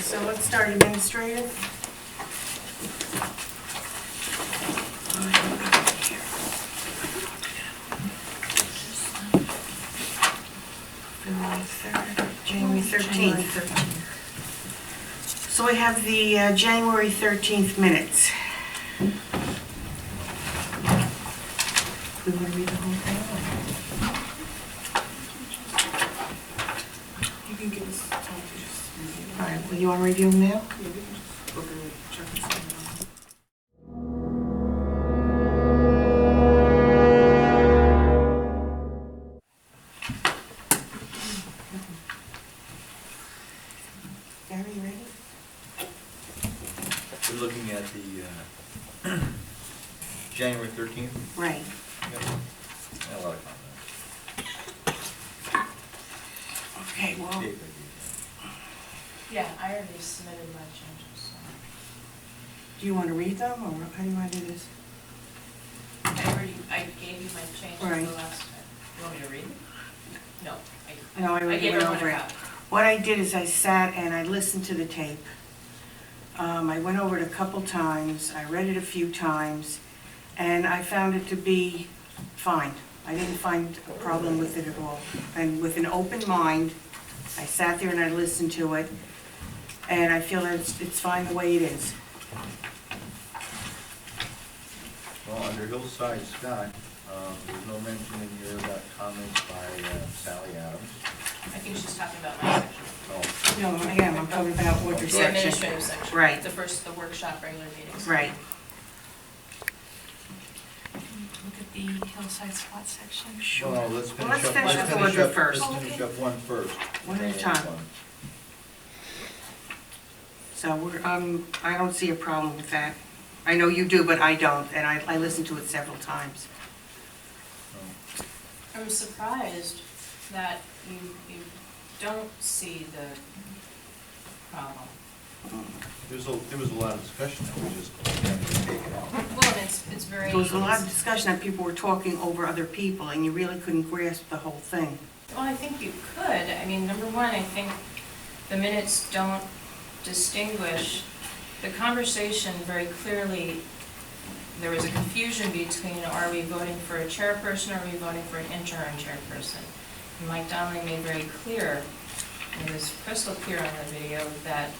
So let's start administrative. January 13th. So we have the January 13th minutes. We want to read the whole thing? You can give us time to just review. All right, well, you want to review them now? Yeah, we can just go through it, check and see. Gary, you ready? We're looking at the January 13th. Right. Yep. A lot of comments. Okay, well, Date review. Yeah, I already submitted my changes, so. do you want to read them, or how do you want to do this? I gave you my changes Right. the last time. You want me to read them? No, No, I I already gave went everyone over a it. copy. What I did is I sat and I listened to the tape. I went over it a couple times, I read it a few times, and I found it to be fine. I didn't find a problem with it at all. And with an open mind, I sat there and I listened to it, and I feel that it's fine the way it is. Well, under Hillside Scott, there's no mention in here about comments by Sally Adams. I think she's talking about my section. Oh, No, I am, I'm talking about what your The section. administrative section. Right. The workshop, regular meetings. Right. Look at the Hillside Spot section. well, let's Well, finish let's up. finish let's up finish one up- first. Let's finish up one first. One at a time. So I don't see a problem with that. I know you do, but I don't, and I listened to it several times. Oh. I'm surprised that you don't see the problem. There was a lot of discussion that we just had to take it out. Well, and it's very. There was a lot of discussion that people were talking over other people, and you really couldn't grasp the whole thing. Well, I think you could. I mean, number one, I think the minutes don't distinguish the conversation very clearly. There was a confusion between, are we voting for a chairperson or are we voting for an interim chairperson? And Mike Donnelly made very clear, and it was crystal clear on the video, that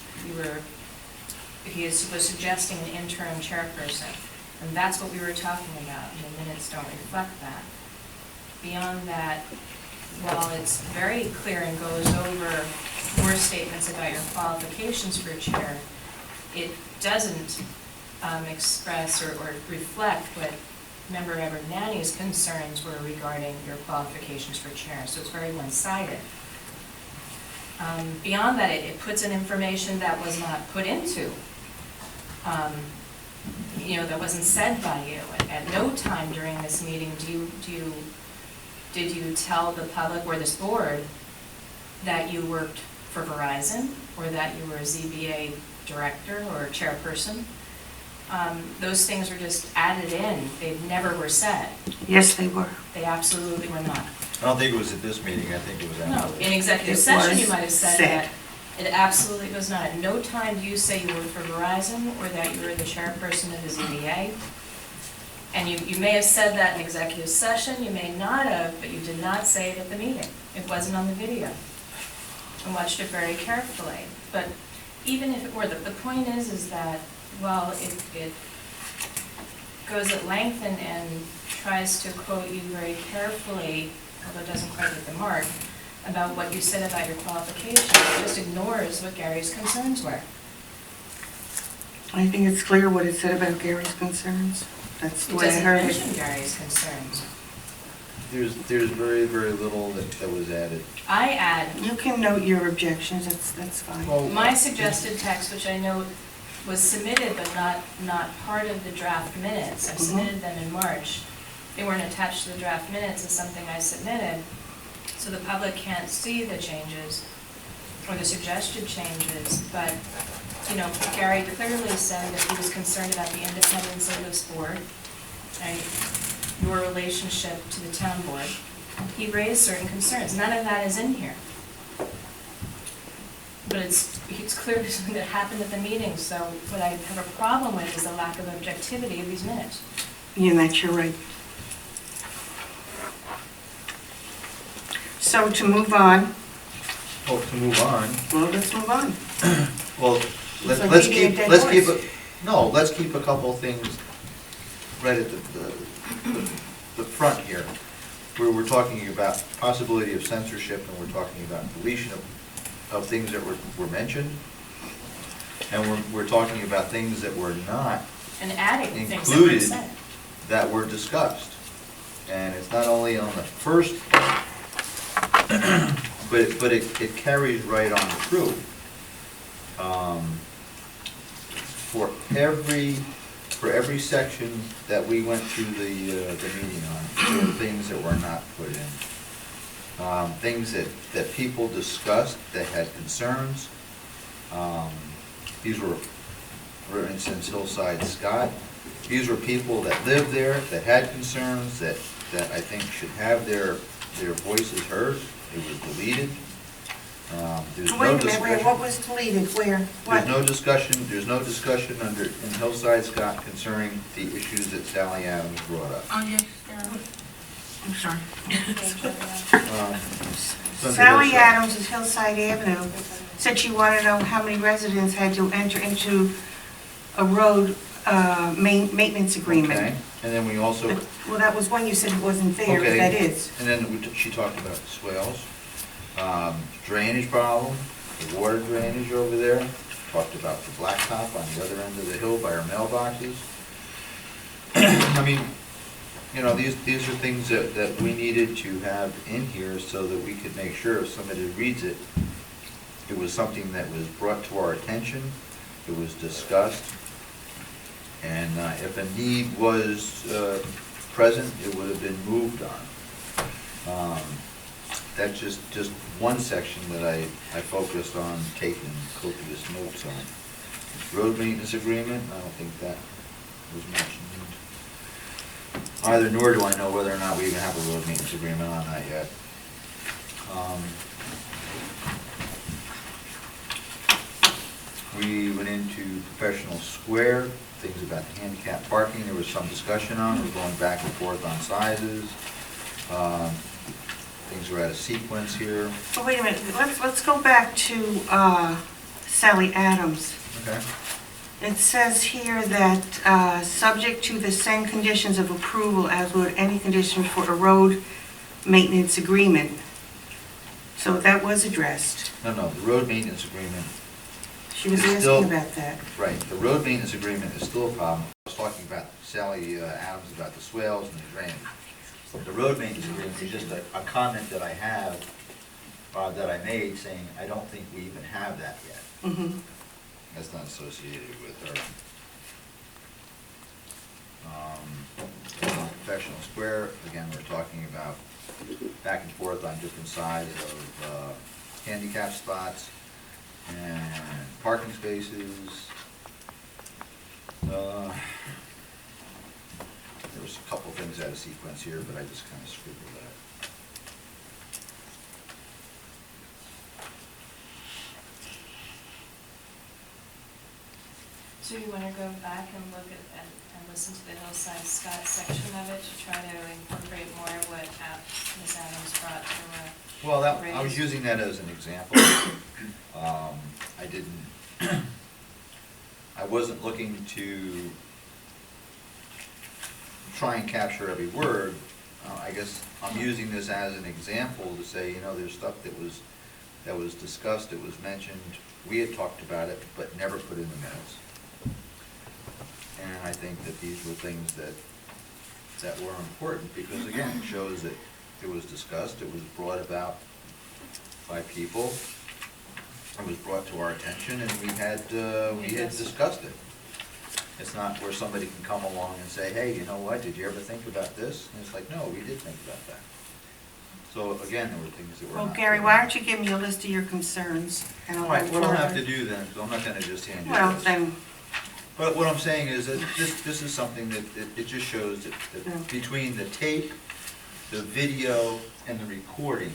he was suggesting an interim chairperson. And that's what we were talking about, and the minutes don't reflect that. Beyond that, while it's very clear and goes over more statements about your qualifications for chair, it doesn't express or reflect what Member Abernathy's concerns were regarding your qualifications for chair, so it's very one-sided. Beyond that, it puts in information that was not put into, that wasn't said by you. At no time during this meeting did you tell the public or this board that you worked for Verizon or that you were a ZBA director or chairperson. Those things were just added in. They never were said. Yes, they were. They absolutely were not. I don't think it was at this meeting, I think it was No, after. in executive It session, was you might have said said. that. It absolutely was not. At no time do you say you worked for Verizon or that you were the chairperson of the ZBA. And you may have said that in executive session, you may not have, but you did not say it at the meeting. It wasn't on the video. I watched it very carefully. But even if it were, the point is that while it goes at length and tries to quote you very carefully, although it doesn't quite hit the mark, about what you said about your qualifications, it just ignores what Gary's concerns were. I think it's clear what it said about Gary's concerns. That's the It way I doesn't heard mention it. Gary's concerns. There's very, very little that was added. I add You can note your objections, that's fine. Well, my suggested text, which I know was submitted but not part of the draft minutes. I submitted them in March. They weren't attached to the draft minutes as something I submitted, so the public can't see the changes or the suggested changes. But, Gary clearly said that he was concerned about the independence of this board, right? Your relationship to the town board. He raised certain concerns. None of that is in here. But it's clearly something that happened at the meeting, so what I have a problem with is the lack of objectivity of these minutes. Yeah, that's you're right. So to move on, Well, to move on, well, let's move on. well, It's like let's beating a keep, dead let's keep, horse. let's keep a couple things right at the front here, where we're talking about possibility of censorship, and we're talking about deletion of things that were mentioned, and we're talking about things that were not And adding things that were included, said. that were discussed. And it's not only on the first, but it carries right on through. For every section that we went through the meeting on, there were things that were not put in. Things that people discussed that had concerns. These were, for instance, Hillside Scott. These were people that lived there, that had concerns, that I think should have their voices heard. It was deleted. There's Wait no a minute, discussion. wait, what was deleted, where? What? There's no discussion in Hillside Scott concerning the issues that Sally Adams brought up. Oh, yes, I'm sorry. It's under Sally Hillside. Adams of Hillside Avenue said she wanted to know how many residents had to enter into a road maintenance agreement. Okay, and then we also, Well, that was one you said wasn't there, okay. if that is. And then she talked about the swales, drainage problem, the water drainage over there, talked about the blacktop on the other end of the hill by our mailboxes. I mean, you know, these are things that we needed to have in here so that we could make sure if somebody reads it, it was something that was brought to our attention, it was discussed, and if a need was present, it would have been moved on. That's just one section that I focused on taking copious notes on. Road maintenance agreement, I don't think that was mentioned. Either nor do I know whether or not we even have a road maintenance agreement on that yet. We went into professional square, things about the handicap parking, there was some discussion on, we're going back and forth on sizes. Things are out of sequence here. But wait a minute, let's go back to Sally Adams. Okay. It says here that, subject to the same conditions of approval as would any conditions for a road maintenance agreement. So that was addressed. No, the road maintenance agreement, She was It's still- asking about that. right, the road maintenance agreement is still a problem. I was talking about Sally Adams about the swales and the drainage. The road maintenance agreement is just a comment that I have, that I made saying, I don't think we even have that yet. Mm-hmm. That's not associated with our professional square. Again, we're talking about back and forth on different sides of handicap spots and parking spaces. There was a couple things out of sequence here, but I just kind of scribbled that. So you want to go back and look at, and listen to the Hillside Scott section of it to try to incorporate more of what Ms. Adams brought to Well, I was raise. using that as an example. I didn't, I wasn't looking to try and capture every word. I guess I'm using this as an example to say, you know, there's stuff that was discussed, it was mentioned, we had talked about it, but never put in the minutes. And I think that these were things that were important, because again, it shows that it was discussed, it was brought about by people, it was brought to our attention, and we had discussed it. It's not where somebody can come along and say, hey, you know what, did you ever think about this? And it's like, no, we did think about that. So again, there were things that were Well, not. Gary, why don't you give me a list of your concerns? And I'll All right, go what I'll have further. to do then, because I'm not gonna just hand you Well, this. then, But what I'm saying is that this is something that, it just shows that Yeah. between the tape, the video, and the recording,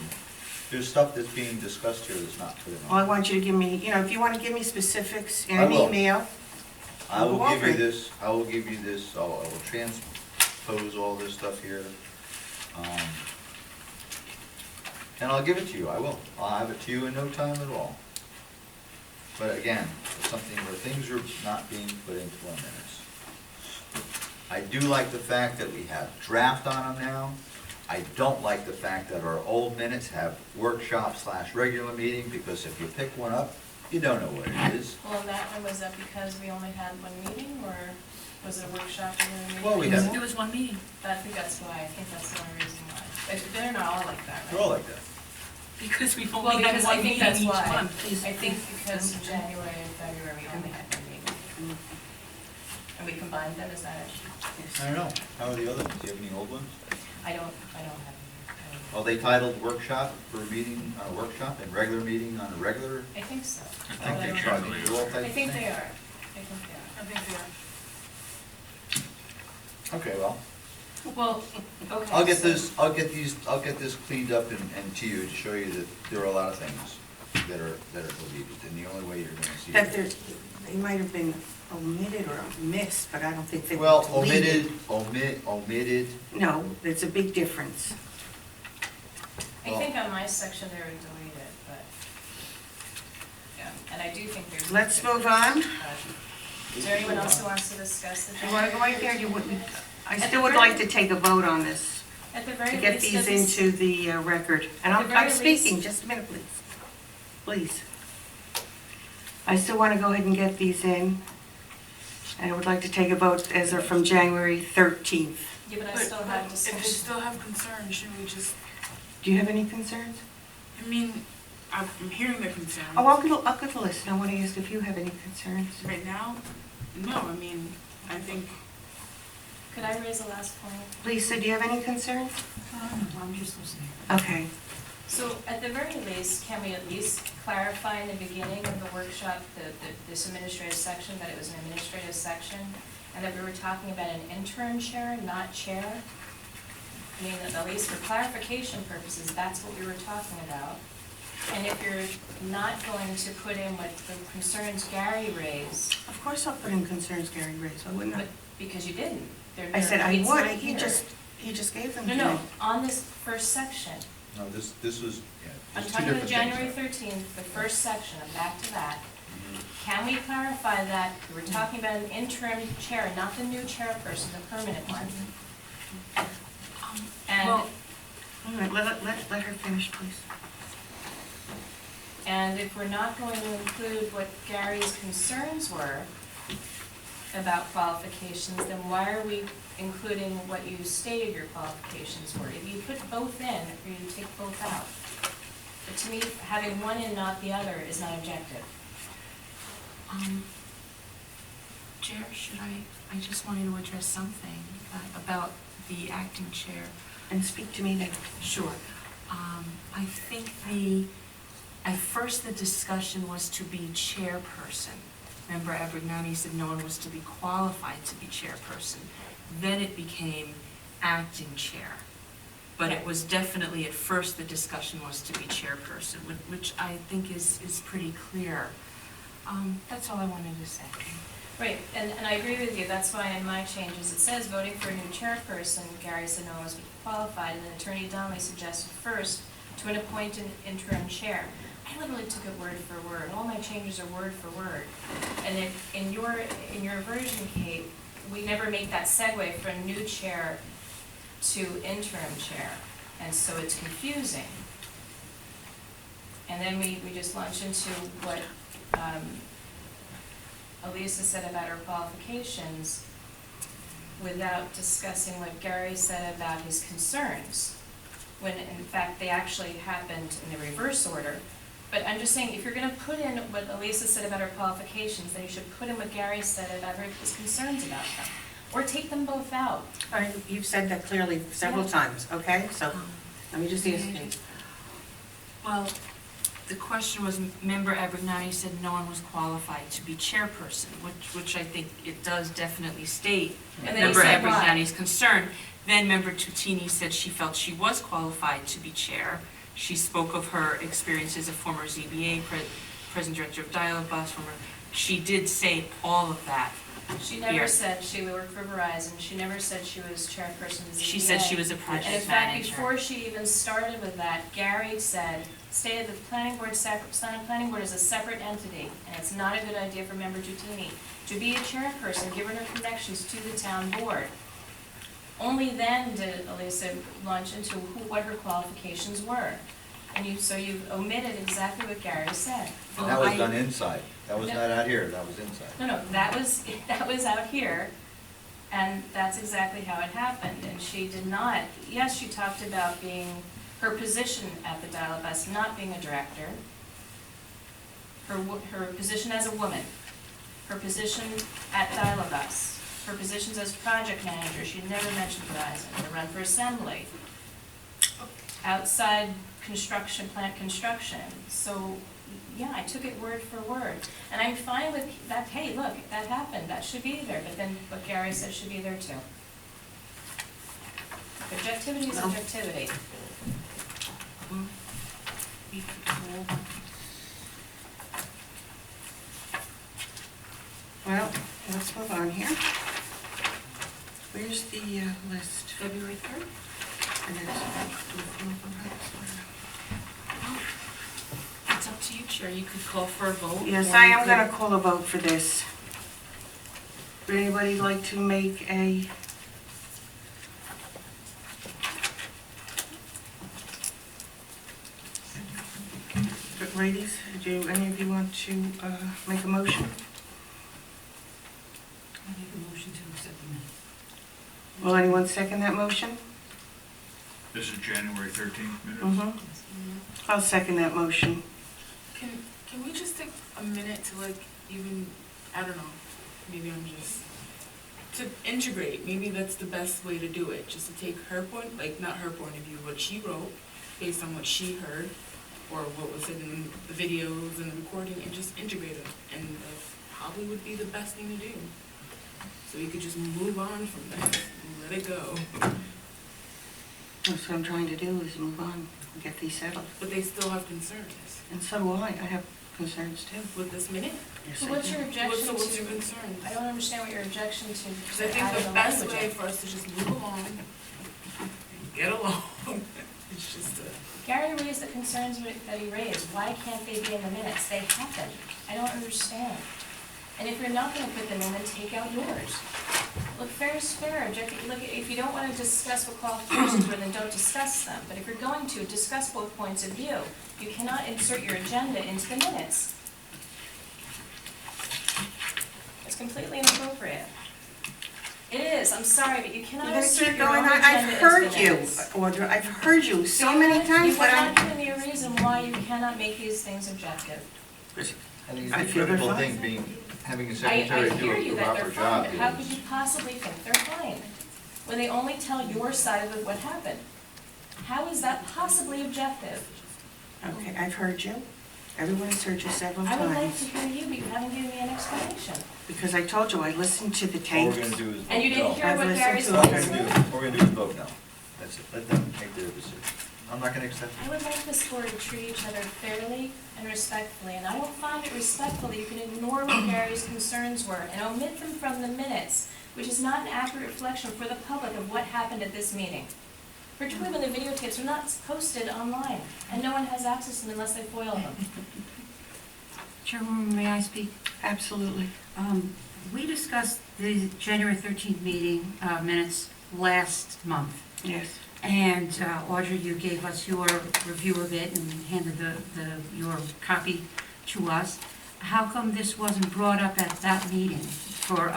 there's stuff that's being discussed here that's not put in. Well, I want you to give me, if you want to give me specifics in I an will. email. I will Go give over you it. this, I will transpose all this stuff here. And I'll give it to you, I will. I'll have it to you in no time at all. But again, it's something where things are not being put into our minutes. I do like the fact that we have draft on them now. I don't like the fact that our old minutes have workshop/regular meeting, because if you pick one up, you don't know what it is. Well, that one, was that because we only had one meeting, or was it a workshop and then a meeting? Well, we have- There was one meeting. I think that's why, I think that's the only reason why. But they're not all like that, right? They're all like that. Because we've Well, only had because I one think meeting that's each why. month. I think because in January and February, we only had one meeting. And we combined them, is that it? I don't know, how are the other ones? Do you have any old ones? I don't have any. Are they titled workshop for a meeting on a workshop and regular meeting on a regular? I think so. I think they try to do all types of I think things. they are. I think they are. Okay, well, Well, okay. I'll get so- this cleaned up and to you to show you that there are a lot of things that are deleted, and the only way you're gonna see That it. they might have been omitted or missed, but I don't think they were Well, deleted. omitted, No, it's a big difference. I think on my section they were deleted, but, yeah, and I do think there's. Let's move on. Is there anyone else who wants to discuss the? You want to go right there? You wouldn't? I At still the would very- like to take a vote on this, At the to very get least, these does this- into the record. And At the very I'm speaking, least- just a minute, please. Please. I still want to go ahead and get these in. And I would like to take a vote as they're from January 13th. Yeah, but I But still have if discussion. they still have concerns, shouldn't we just, Do you have any concerns? I mean, I'm hearing their concerns. Oh, I'll go to the list. I want to ask if you have any concerns. Right now, no, I mean, I think, Could I raise a last point? Lisa, do you have any concerns? I'm just listening. Okay. So at the very least, can we at least clarify in the beginning of the workshop, this administrative section, that it was an administrative section, and that we were talking about an interim chair, not chair? I mean, at least for clarification purposes, that's what we were talking about. And if you're not going to put in what the concerns Gary raised, Of course I'll put in concerns Gary raised. Why wouldn't I? but because you didn't. I said I it's would. not He here. just gave them No, to me. no, on this first section. no, this was, yeah, I'm there's two talking about different January things. 13th, the first section, I'm back to that. Mhm. Can we clarify that we're talking about an interim chair, not the new chairperson, the permanent one? And, Well, All right, let her finish, please. and if we're not going to include what Gary's concerns were about qualifications, then why are we including what you stated your qualifications were? If you put both in, or you take both out. But to me, having one and not the other is not objective. Chair, should I just wanted to address something about the acting chair. And speak to me then. Sure. I think at first the discussion was to be chairperson. Member Abrignani said no one was to be qualified to be chairperson. Then it became acting chair. But it was definitely, at first, the discussion was to be chairperson, which I think is pretty clear. That's all I wanted to say. Right, and I agree with you, that's why in my changes, it says voting for a new chairperson, Gary said no one was qualified, and then Attorney Donnelly suggested first to appoint an interim chair. I literally took it word for word, all my changes are word for word. And if, in your version, Kate, we never make that segue from new chair to interim chair, and so it's confusing. And then we just launch into what, Elisa said about her qualifications without discussing what Gary said about his concerns, when in fact they actually happened in the reverse order. But I'm just saying, if you're gonna put in what Elisa said about her qualifications, then you should put in what Gary said about his concerns about them, or take them both out. All right, you've said that clearly several Yeah. times, okay? So let me just ask you. Well, the question was, Member Abrignani said no one was qualified to be chairperson, which I think it does definitely state And then he Member said why. Abrignani's concern. Then Member Tutini said she felt she was qualified to be chair. She spoke of her experience as a former ZBA, present director of Dial-A-Bus, she did say all of that. She never Here. said she worked for Verizon, she never said she was chairperson of the ZBA. She said she was a And in project fact, manager. before she even started with that, Gary stated the planning board is a separate entity, and it's not a good idea for member Tutini to be a chairperson, given her connections to the town board. Only then did Elisa launch into what her qualifications were. And so you've omitted exactly what Gary said. And that was done inside. That was not out here, that was inside. No, that was out here, and that's exactly how it happened. And she did not, yes, she talked about her position at the Dial-A-Bus, not being a director, her position as a woman, her position at Dial-A-Bus, her positions as project manager, she never mentioned Verizon, her run for assembly, outside construction, plant construction. So, yeah, I took it word for word. And I'm fine with that, hey, look, that happened, that should be there, but then what Gary said should be there too. Objectivity is objectivity. Well, let's move on here. Where's the list? February 3rd? And It's up to you, Chair. You could call for a vote. yes, or I you am could- gonna call a vote for this. Would anybody like to make a? Ladies, do any of you want to make a motion? I make a motion to accept the minutes. Will anyone second that motion? This is January 13th minutes. Mm-hmm. I'll second that motion. Can we just take a minute to even, I don't know, maybe I'm just, to integrate, maybe that's the best way to do it, just to take her point, not her point of view, what she wrote, based on what she heard, or what was in the videos and the recording, and just integrate them, and that probably would be the best thing to do. So we could just move on from that, and let it go. That's what I'm trying to do, is move on and get these settled. But they still have concerns And so do I. I have concerns too. with this minute. Yes, So I what's do. your objection to? What's your concern? I don't understand what your objection to. Because I think the best way for us to just move along, get along, it's just a. Gary raised the concerns that he raised. Why can't they be in the minutes? They happen. I don't understand. And if you're not gonna put them in, then take out yours. Look, fair is fair. Look, if you don't wanna discuss what qualifications were, then don't discuss them. But if you're going to, discuss both points of view. You cannot insert your agenda into the minutes. It's completely inappropriate. It is, I'm sorry, but you cannot You're gonna insert keep your going own on. agenda I've into heard the you, minutes. Audra. I've heard you so many times, but You I'm. have not given me a reason why you cannot make these things objective. I think I it's a feel they're critical fine. thing, having a I secretary do hear you a that proper they're fine, job but how could is. you possibly think they're fine? When they only tell your side of what happened? How is that possibly objective? Okay, I've heard you. Everyone has heard you several I would like times. to hear you, but you haven't given me an explanation. Because I told you, I listened to the All we're tapes. gonna do is vote And you didn't no. hear I've what listened Gary's to All we're points gonna do, were? all we're gonna do is vote no. That's it, let them make their decision. I'm not gonna accept I it. would like this board to treat each other fairly and respectfully, and I don't find it respectful that you can ignore what Gary's concerns were and omit them from the minutes, which is not an accurate reflection for the public of what happened at this meeting. Particularly when the videotapes are not posted online, and no one has access to them unless they FOIL them. Chairwoman, may I speak? Absolutely. We discussed the January 13th meeting minutes last month. Yes. And Audrey, you gave us your review of it and handed your copy to us. How come this wasn't brought up at that meeting for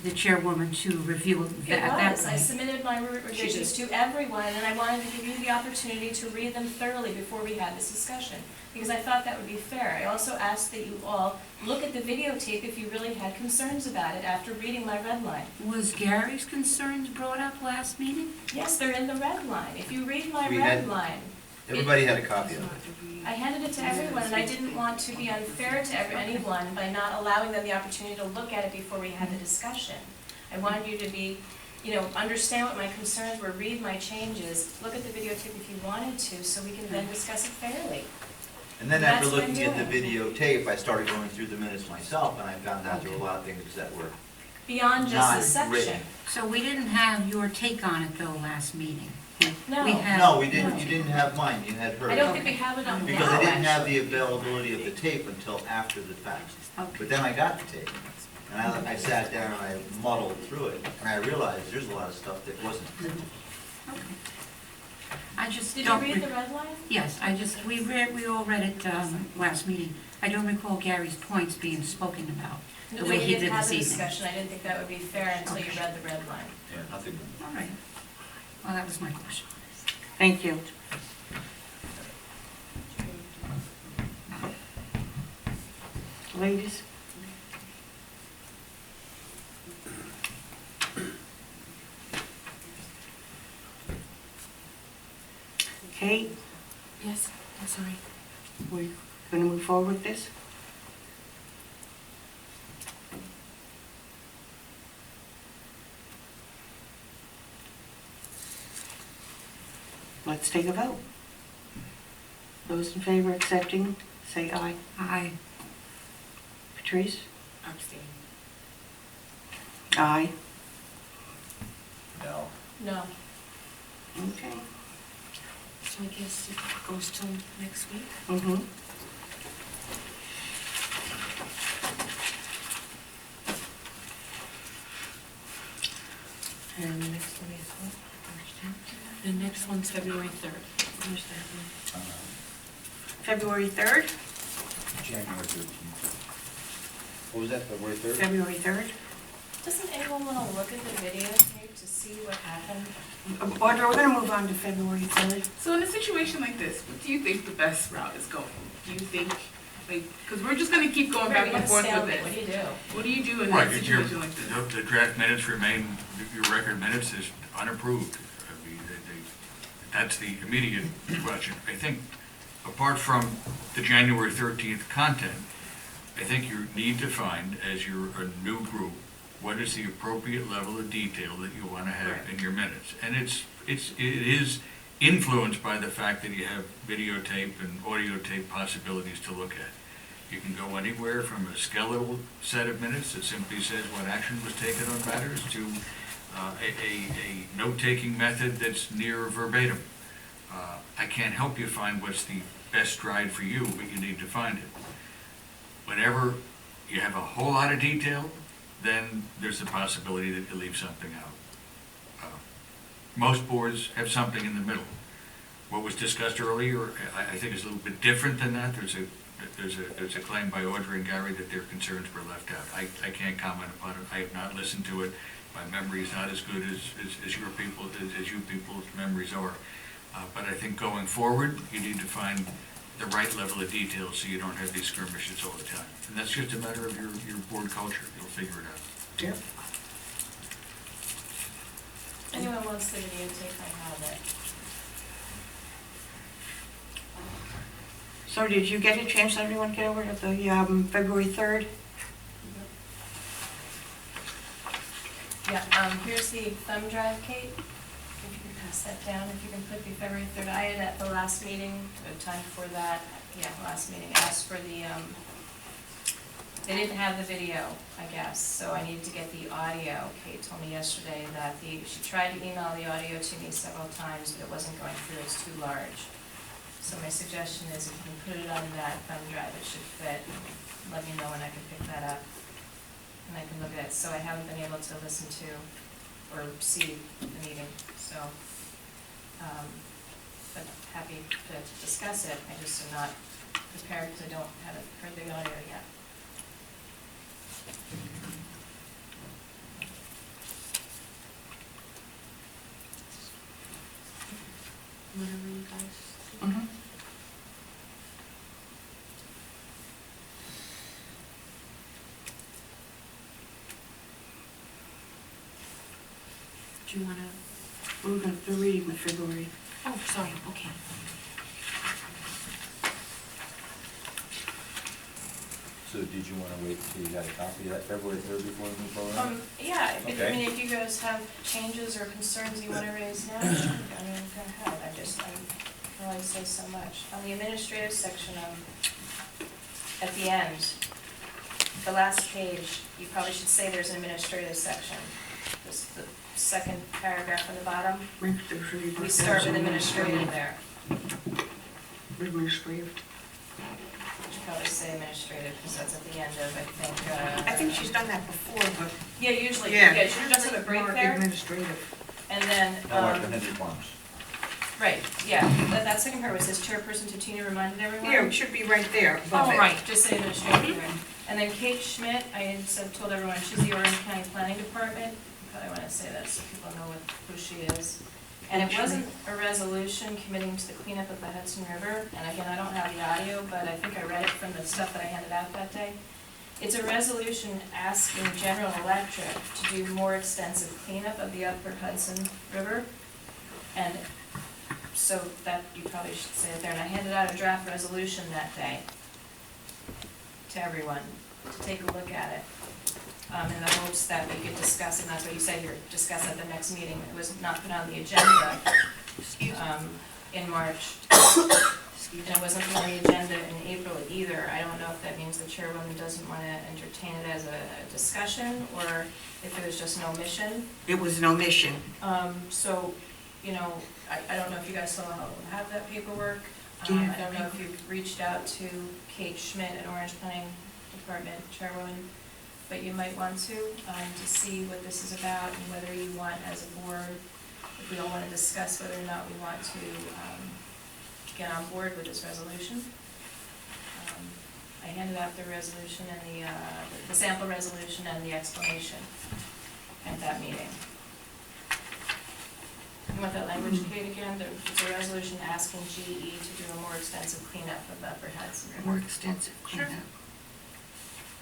the chairwoman to review at that It was. I point? submitted my revisions to everyone, and I wanted to give you the opportunity to read them thoroughly before we had this discussion, because I thought that would be fair. I also asked that you all look at the videotape if you really had concerns about it after reading my red line. Was Gary's concerns brought up last meeting? Yes, they're in the red line. If you read my We red had- line, Everybody had a copy of it. I handed it to everyone, and I didn't want to be unfair to anyone by not allowing them the opportunity to look at it before we had the discussion. I wanted you to be understand what my concerns were, read my changes, look at the videotape if you wanted to, so we can then discuss it fairly. And then after That's what I'm looking at the doing. videotape, I started going through the minutes myself, and I found out there were a lot of things that were Beyond just not the section. written. So we didn't have your take on it though last meeting? No. We had- No, we didn't, you didn't have mine, you had hers. I don't think we have it on now, Because I didn't have actually. the availability of the tape until after the fact. Okay. But then I got the tape, and I sat down and I muddled through it, and I realized there's a lot of stuff that wasn't printed. Okay. I just Did you don't. read the red line? Yes, we all read it last meeting. I don't recall Gary's points being spoken about, the way he did We didn't have this the evening. discussion, I didn't think that would be fair until you read the red line. Yeah, nothing. All right. Well, that was my question. Thank you. Ladies? Kate, Yes, I'm sorry. we're gonna move forward with this? Let's take a vote. Those in favor of accepting, say aye. Aye. Patrice? Abstain. Aye. No. No. Okay. So I guess it goes till next week? Mm-hmm. And the next one is what? The next one's February 3rd. Where's that one? February 3rd? January 13th. What was that, February 3rd? February 3rd? Doesn't anyone want to look at the videotape to see what happened? Audra, we're gonna move on to February 3rd. So in a situation like this, what do you think the best route is going? Do you think, because we're just gonna keep going back Right, we and have forth with stalemate. What this. do you do? What do you do in Right, that if your, situation like this? the draft minutes remain, your record minutes is unapproved. I mean, that's the immediate question. I think, apart from the January 13th content, I think you need to find, as you're a new group, what is the appropriate level of detail that you want to have in your minutes. And it is influenced by the fact that you have videotape and audio tape possibilities to look at. You can go anywhere from a skeletal set of minutes that simply says what action was taken on matters to a note-taking method that's near verbatim. I can't help you find what's the best stride for you, but you need to find it. Whenever you have a whole lot of detail, then there's the possibility that you leave something out. Most boards have something in the middle. What was discussed earlier, I think is a little bit different than that. There's a claim by Audrey and Gary that their concerns were left out. I can't comment upon it. I have not listened to it. My memory is not as good as your people, as you people's memories are. But I think going forward, you need to find the right level of detail so you don't have these skirmishes all the time. And that's just a matter of your board culture. You'll figure it out. Yep. Anyone wants the videotape, I have it. So did you get a chance, everyone, get over to the February 3rd? Yeah, here's the thumb drive, Kate. If you can pass that down, if you can put the February 3rd. I had at the last meeting, the time before that, last meeting, asked for the, they didn't have the video, I guess, so I needed to get the audio. Kate told me yesterday that she tried to email the audio to me several times, but it wasn't going through, it's too large. So my suggestion is if you can put it on that thumb drive, it should fit. Let me know when I can pick that up, and I can look at it. So I haven't been able to listen to or see the meeting, so, but happy to discuss it. I just am not prepared because I haven't heard the audio yet. Whatever you guys. Mm-hmm. Do you want to, We're going to read the February. oh, sorry, okay. So So did you want to wait until you got a copy of that February 3rd before we move forward? Yeah, I Okay. mean, if you guys have changes or concerns you wanna raise now, I mean, go ahead, I can only say so much. On the administrative section, at the end, the last page, you probably should say there's an administrative section. This, the second paragraph on the bottom, we start with administrative there. Administrative. You should probably say administrative, because that's at the end of, I think she's done that before, but. Yeah, usually, Yeah. yeah, you should just have a break Mark there, Administrative. and then, No, like the 100 forms. right, yeah, that second part where it says chairperson Tatina reminded everyone. Yeah, it should be right there above Oh, it. right, just say administrative there. And then Kate Schmidt, I had said, told everyone, she's the Orange County Planning Department. Probably want to say that so people know who she is. And it wasn't a resolution committing to the cleanup of the Hudson River. And again, I don't have the audio, but I think I read it from the stuff that I handed out that day. It's a resolution asking General Electric to do more extensive cleanup of the upper Hudson River. And so that, you probably should say it there. And I handed out a draft resolution that day to everyone to take a look at it, in the hopes that we could discuss, and that's what you said, you're discuss at the next meeting. It was not put on the agenda in March, and it wasn't put on the agenda in April either. I don't know if that means the chairwoman doesn't want to entertain it as a discussion, or if it was just an omission. It was an omission. So, you know, I don't know if you guys still have that paperwork. Do you have I don't that know if you've reached out to Kate Schmidt at Orange Planning Department Chairwoman, but you might want to see what this is about and whether you want, as a board, if we all want to discuss whether or not we want to get on board with this resolution. I handed out the resolution and the sample resolution and the explanation at that meeting. You want that language, Kate, again? It's a resolution asking GE to do a more extensive cleanup of the upper Hudson River. More extensive cleanup.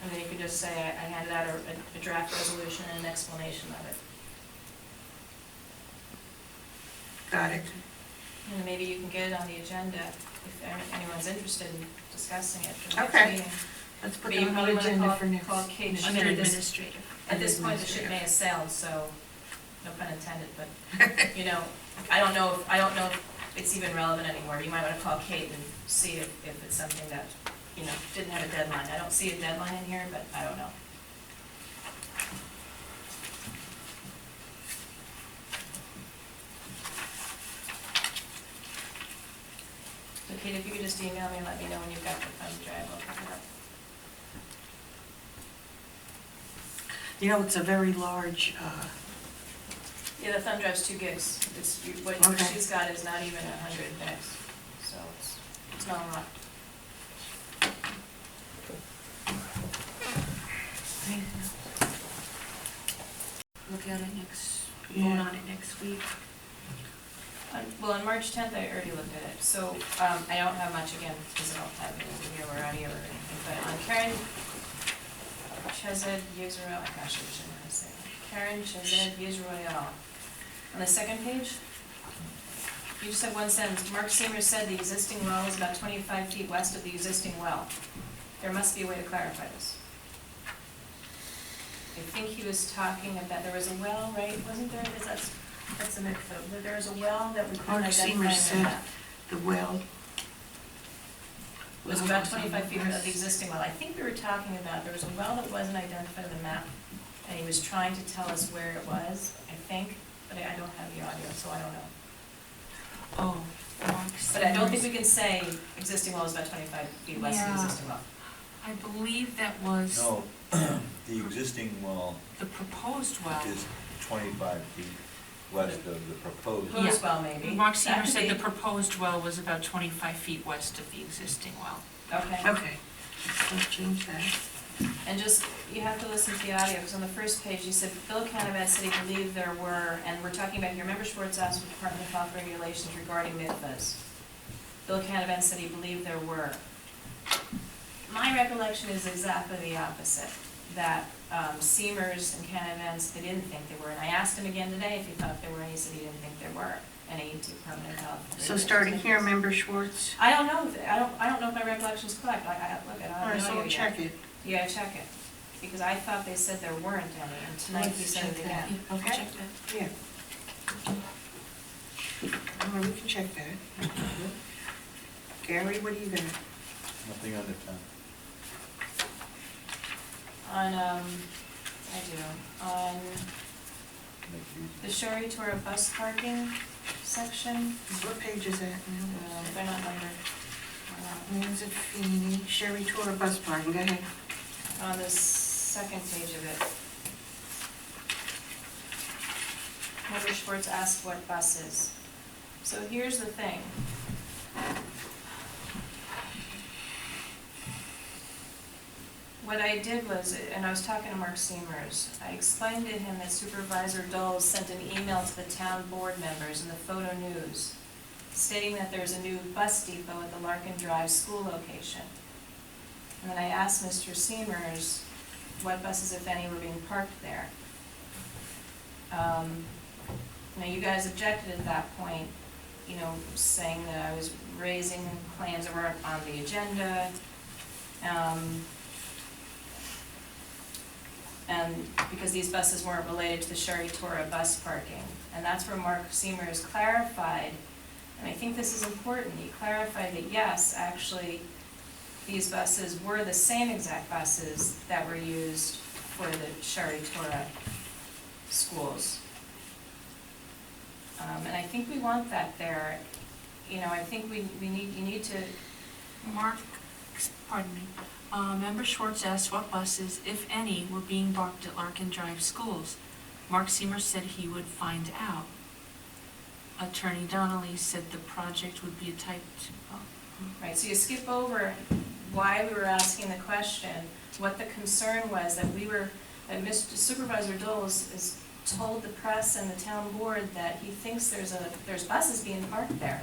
And then you can just say, I handed out a draft resolution and an explanation of it. Got it. And maybe you can get it on the agenda if anyone's interested in discussing it for the next Okay. meeting. Let's put But that you on the probably want agenda to for next. call Kate next Schmidt Under at this, administrative. at this point, the ship may have sailed, so, no pun intended, but, you know, I don't know if it's even relevant anymore. You might want to call Kate and see if it's something that, you know, didn't have a deadline. I don't see a deadline in here, but I don't know. So Kate, if you could just email me and let me know when you've got the thumb drive, I'll pick it up. You know, it's a very large, Yeah, the thumb drive's 2 gigs. What Okay. she's got is not even 100 megs, so it's not a lot. Look at it next, vote Yeah. on it next week. Well, on March 10th, I already looked at it, so I don't have much again, because I don't have it over here or audio or anything, but on Karen Chesed Yisrael, gosh, I shouldn't have said it. Karen Chesed Yisrael. On the second page, you just have one sentence. Mark Seymour said the existing well is about 25 feet west of the existing well. There must be a way to clarify this. I think he was talking about, there was a well, right, wasn't there? Because that's a myth, though. There was a well that we couldn't Mark identify Seymour in the said map. the well. It was about 25 feet of the existing well. I think we were talking about, there was a well that wasn't identified in the map, and he was trying to tell us where it was, I think, but I don't have the audio, so I don't know. Oh, Mark But I don't think Simmons. we can say existing well is about 25 feet west of the Yeah. existing well. I believe that was No, the existing well the proposed well. is 25 feet west of the proposed. Yeah. Proposed well, maybe. Mark That Seymour could said be. the proposed well was about 25 feet west of the existing well. Okay. Okay, let's change that. And just, you have to listen to the audio, because on the first page, you said, Bill Canavan said he believed there were, and we're talking about your member Schwartz asked for Department of Health regulations regarding MITVAs. Bill Canavan said he believed there were. My recollection is exactly the opposite, that Seamers and Canavans, they didn't think there were. And I asked him again today if he thought there were, and he said he didn't think there were any Department of Health. So starting here, Member Schwartz. I don't know, I don't know if my recollection is correct. Look, I don't All have right, the so audio we'll yet. check it. Yeah, check it, because I thought they said there weren't any, and tonight he Let's said check it that. again. I'll Okay. check that. Yeah. All right, we can check that. Gary, what do you got? Nothing under 10. On, I do, on Make it the easy. Sherry Torah bus parking section, What page is that now? they're not numbered. Where's it, Feeney? Sherry Tour bus parking, go ahead. On the second page of it. Member Schwartz asked what buses. So here's the thing. What I did was, and I was talking to Mark Seamers, I explained to him that Supervisor Dole sent an email to the town board members in the photo news stating that there's a new bus depot at the Larkin Drive school location. And then I asked Mr. Seamers what buses, if any, were being parked there. Now, you guys objected at that point, you know, saying that I was raising claims that weren't on the agenda. And because these buses weren't related to the Sherry Torah bus parking. And that's where Mark Seamers clarified, and I think this is important, he clarified that yes, actually, these buses were the same exact buses that were used for the Sherry Torah schools. And I think we want that there. You know, I think you need to, Mark, pardon me, Member Schwartz asked what buses, if any, were being parked at Larkin Drive schools. Mark Seamer said he would find out. Attorney Donnelly said the project would be a type 2. right, so you skip over why we were asking the question, what the concern was, that that Mr. Supervisor Dole has told the press and the town board that he thinks there's buses being parked there.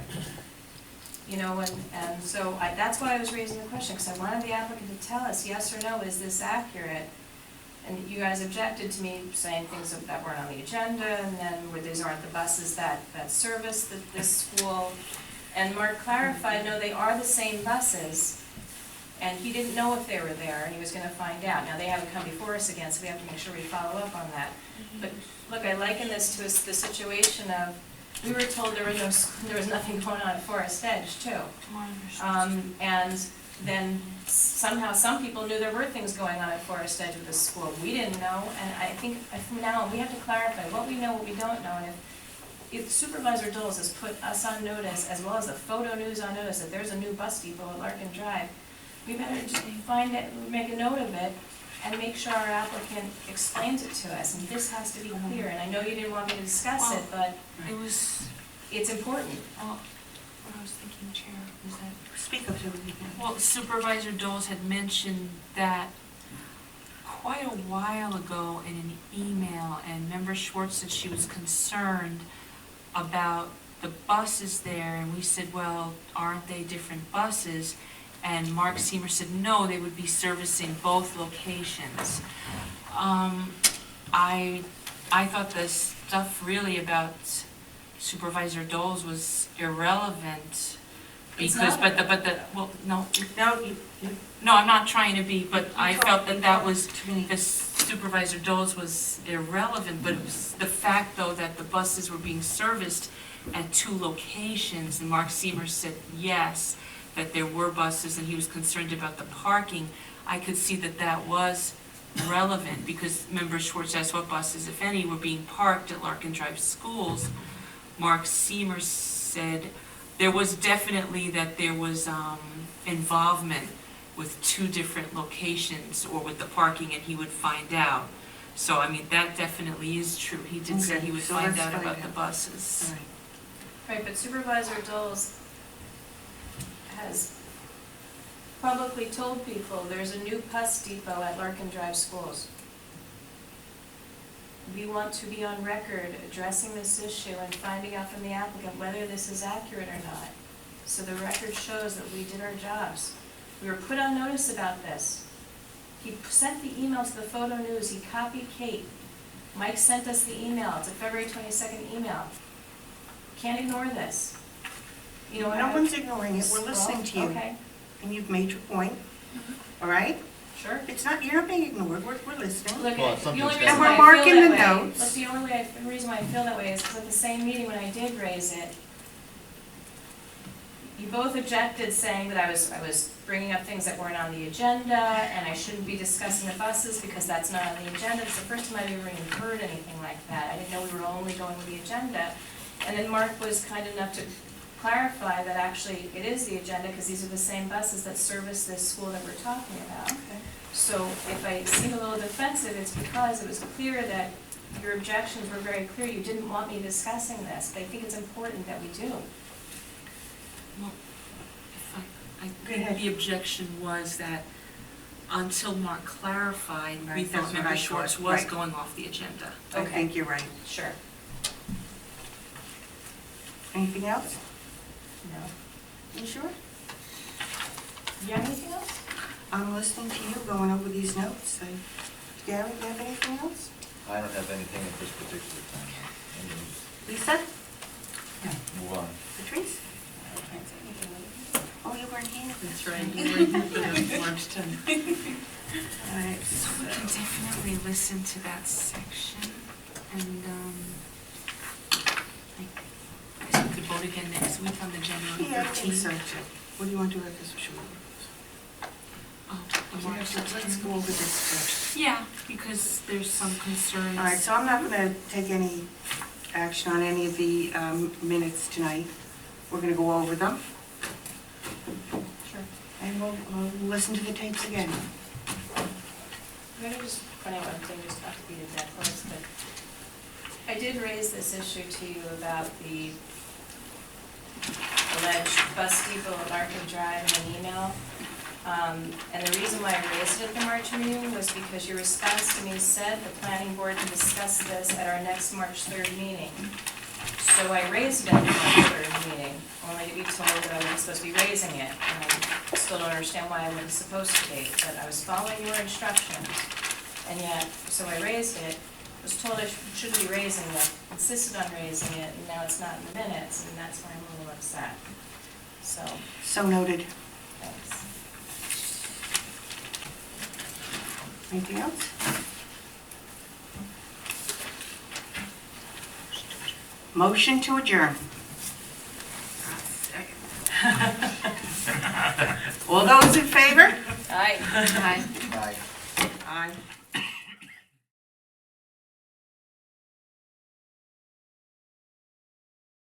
You know, and so that's why I was raising the question, because I wanted the applicant to tell us, yes or no, is this accurate? And you guys objected to me saying things that weren't on the agenda, and then where these aren't the buses that service this school. And Mark clarified, no, they are the same buses, and he didn't know if they were there, and he was gonna find out. Now, they haven't come before us again, so we have to make sure we follow up on that. But look, I liken this to the situation of, we were told there was nothing going on at Forest Edge too. And then somehow some people knew there were things going on at Forest Edge with the school. We didn't know, and I think from now on, we have to clarify what we know, what we don't know. And if Supervisor Doles has put us on notice, as well as the photo news on notice, that there's a new bus depot at Larkin Drive, we better just find it, make a note of it, and make sure our applicant explains it to us. And this has to be clear, and I know you didn't want me to discuss it, but It was, it's important. what I was thinking, Chair, was that, Speak up to me. well, Supervisor Doles had mentioned that quite a while ago in an email, and Member Schwartz said she was concerned about the buses there, and we said, well, aren't they different buses? And Mark Seamer said, no, they would be servicing both locations. I thought the stuff really about Supervisor Doles was irrelevant. It's Because, not well, no, No, no, I'm not trying to be, but I felt that was, too many. the Supervisor Doles was irrelevant, but it was the fact, though, that the buses were being serviced at 2 locations, and Mark Seamer said yes, that there were buses, and he was concerned about the parking. I could see that that was relevant, because Member Schwartz asked what buses, if any, were being parked at Larkin Drive schools. Mark Seamer said there was definitely that there was involvement with 2 different locations or with the parking, and he would find out. So, I mean, that definitely is true. He did say he would Okay, so find let's out find about the out. buses. All right. Right, but Supervisor Doles has publicly told people there's a new bus depot at Larkin Drive schools. We want to be on record addressing this issue and finding out from the applicant whether this is accurate or not. So the record shows that we did our jobs. We were put on notice about this. He sent the email to the photo news, he copied Kate. Mike sent us the email, it's a February 22nd email. Can't ignore this. You know what? No one's ignoring it, we're listening to you. Okay, And you've made your point, all right? Sure. It's not, you're not being ignored, we're listening. Look, Well, the something's only gotta reason be- why I And we're feel marking that the way, notes. look, the reason why I feel that way is because at the same meeting when I did raise it, you both objected saying that I was bringing up things that weren't on the agenda, and I shouldn't be discussing the buses because that's not on the agenda. It's the first time I've ever even heard anything like that. I didn't know we were only going with the agenda. And then Mark was kind enough to clarify that actually it is the agenda, because these are the same buses that service this school that we're talking about. Okay. So if I seem a little defensive, it's because it was clear that your objections were very clear. You didn't want me discussing this, but I think it's important that we do. Well, if I Go ahead. think the objection was that until Mark clarified, we Right, thought that's what Member I Schwartz thought, was right. going off the agenda. I Okay. think you're right. Sure. Anything else? No. You sure? You have anything else? I'm listening to you going over these notes. Gary, do you have anything else? I don't have anything at this particular time. I'm gonna Lisa? move on. Patrice? I can't say anything. Oh, you weren't here. That's right, you were here March 10th. All right, So we can definitely listen to that section, and, I guess we could vote again next week on the January 13th. Yeah, I think so too. What do you want to do with this? Should we- Oh, the March Let's 13th. go over this first. Yeah, because there's some concerns. All right, so I'm not going to take any action on any of the minutes tonight. We're going to go over them, Sure. and we'll listen to the tapes again. I'm gonna just point out one thing, just not to beat a dead horse, but I did raise this issue to you about the alleged bus depot at Larkin Drive in an email. And the reason why I raised it at the March meeting was because your response to me said the planning board can discuss this at our next March 3rd meeting. So I raised it at the March 3rd meeting, only to be told that I wasn't supposed to be raising it. And I still don't understand why I wasn't supposed to be, but I was following your instructions. And yet, so I raised it, was told I shouldn't be raising it, insisted on raising it, and now it's not in the minutes, and that's why I'm a little upset. So, So noted. thanks. Anything else? Motion to adjourn. All those in favor? Aye. Aye.